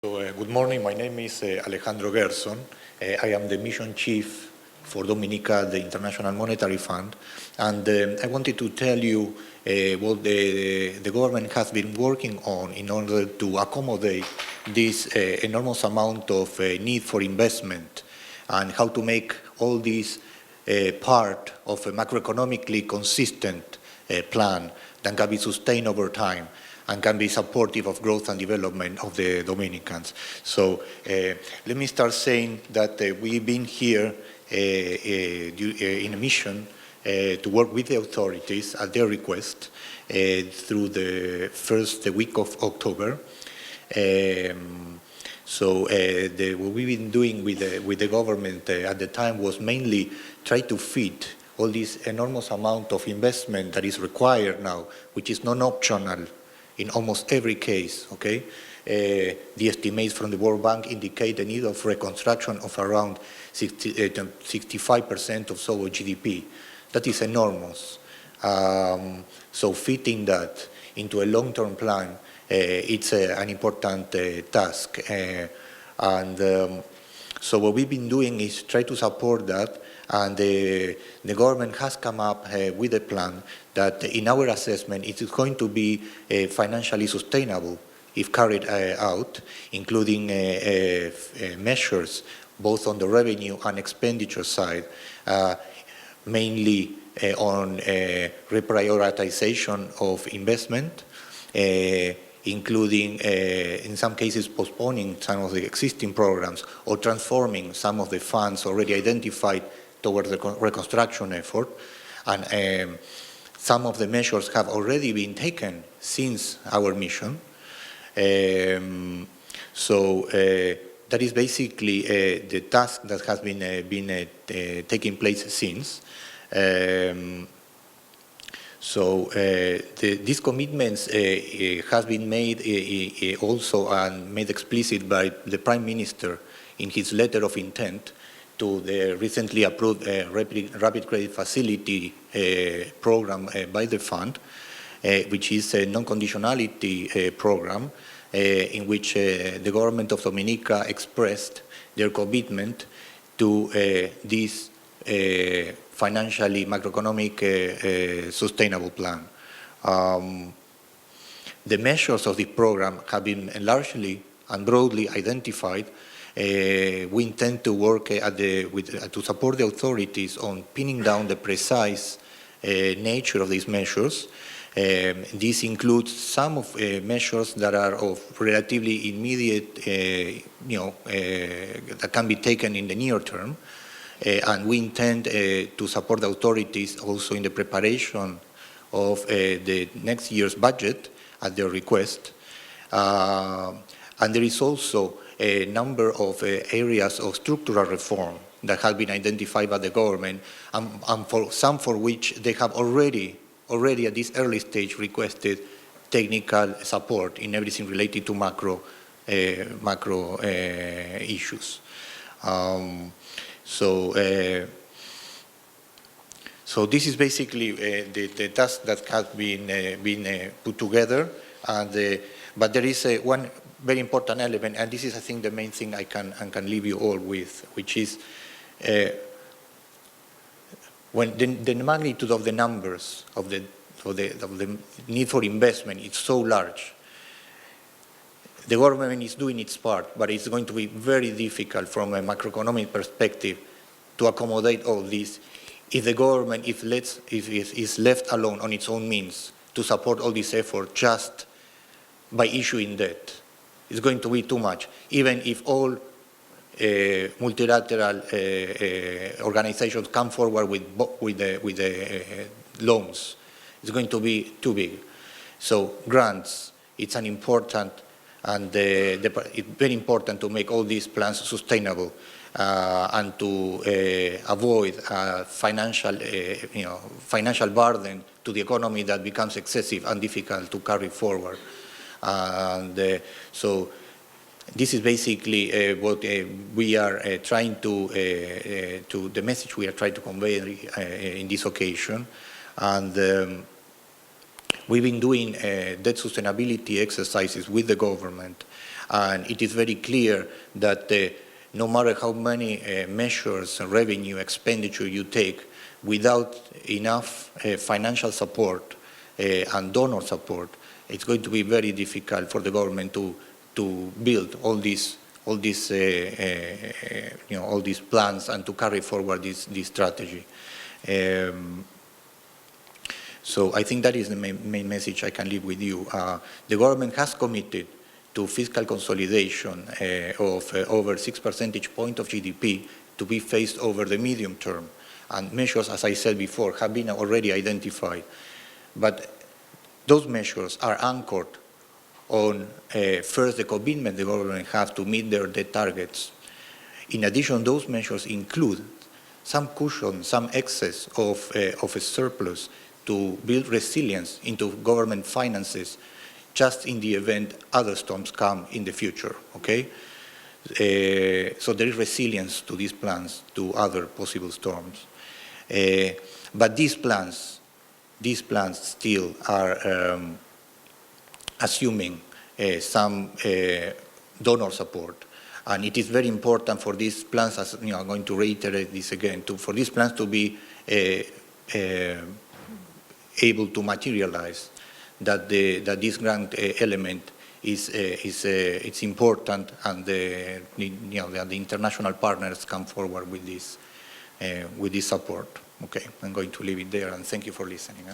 Good morning. My name is Alejandro Guerson. I am the mission chief for Dominica, the International Monetary Fund, and I wanted to tell you what the government has been working on in order to accommodate this enormous amount of need for investment and how to make all this part of a macroeconomically consistent plan that can be sustained over time and can be supportive of growth and development of the Dominicans. So let me start saying that we've been here in a mission to work with the authorities at their request through the first week of October. What we've been doing with the government at the time was mainly try to feed all this enormous amount of investment that is required now, which is non-optional in almost every case, okay? The estimates from the World Bank indicate the need of reconstruction of around 65% of solo GDP. That is enormous. So fitting that into a long-term plan, it's an important task. So what we've been doing is try to support that, and the government has come up with a plan that in our assessment it is going to be financially sustainable if carried out, including measures both on the revenue and expenditure side, mainly on reprioritization of investment, including in some cases postponing some of the existing programs or transforming some of the funds already identified towards the reconstruction effort. And some of the measures have already been taken since our mission. That is basically the task that has been taking place since. These commitments have been made also and made explicit by the Prime Minister in his letter of intent to the recently approved Rapid Credit Facility program by the fund, which is a non-conditionality program in which the government of Dominica expressed their commitment to this financially macroeconomic sustainable plan. The measures of the program have been largely and broadly identified. We intend to work to support the authorities on pinning down the precise nature of these measures. This includes some of measures that are of relatively immediate, that can be taken in the near term. And we intend to support the authorities also in the preparation of the next year's budget at their request. And there is also a number of areas of structural reform that have been identified by the government, and for which they have already at this early stage requested technical support in everything related to macro issues. So this is basically the task that has been put together, but there is one very important element, and this is, I think, the main thing I can leave you all with, which is when the magnitude of the numbers of the need for investment is so large. The government is doing its part, but it's going to be very difficult from a macroeconomic perspective to accommodate all this if the government is left alone on its own means to support all this effort just by issuing debt. It's going to be too much, even if all multilateral organizations come forward with the loans. It's going to be too big. So grants, it's an important, and it's very important to make all these plans sustainable and to avoid financial burden to the economy that becomes excessive and difficult to carry forward. So this is basically what we are trying to the message we are trying to convey in this occasion. And we've been doing debt sustainability exercises with the government, And it is very clear that no matter how many measures, revenue, expenditure you take, without enough financial support and donor support, it's going to be very difficult for the government to build all these plans and to carry forward this strategy. So I think that is the main message I can leave with you. The government has committed to fiscal consolidation of over 6 percentage points of GDP to be phased over the medium term. And measures, as I said before, have been already identified. But those measures are anchored on, first, the commitment the government has to meet their debt targets. In addition, those measures include some cushion, some excess of a surplus to build resilience into government finances just in the event other storms come in the future, okay? So there is resilience to these plans, to other possible storms. But these plans still are assuming some donor support. And it is very important for these plans, as you know, I'm going to reiterate this again, for these plans to be able to materialize, that this grant element is important, and the international partners come forward with this support. Okay, I'm going to leave it there, and thank you for listening.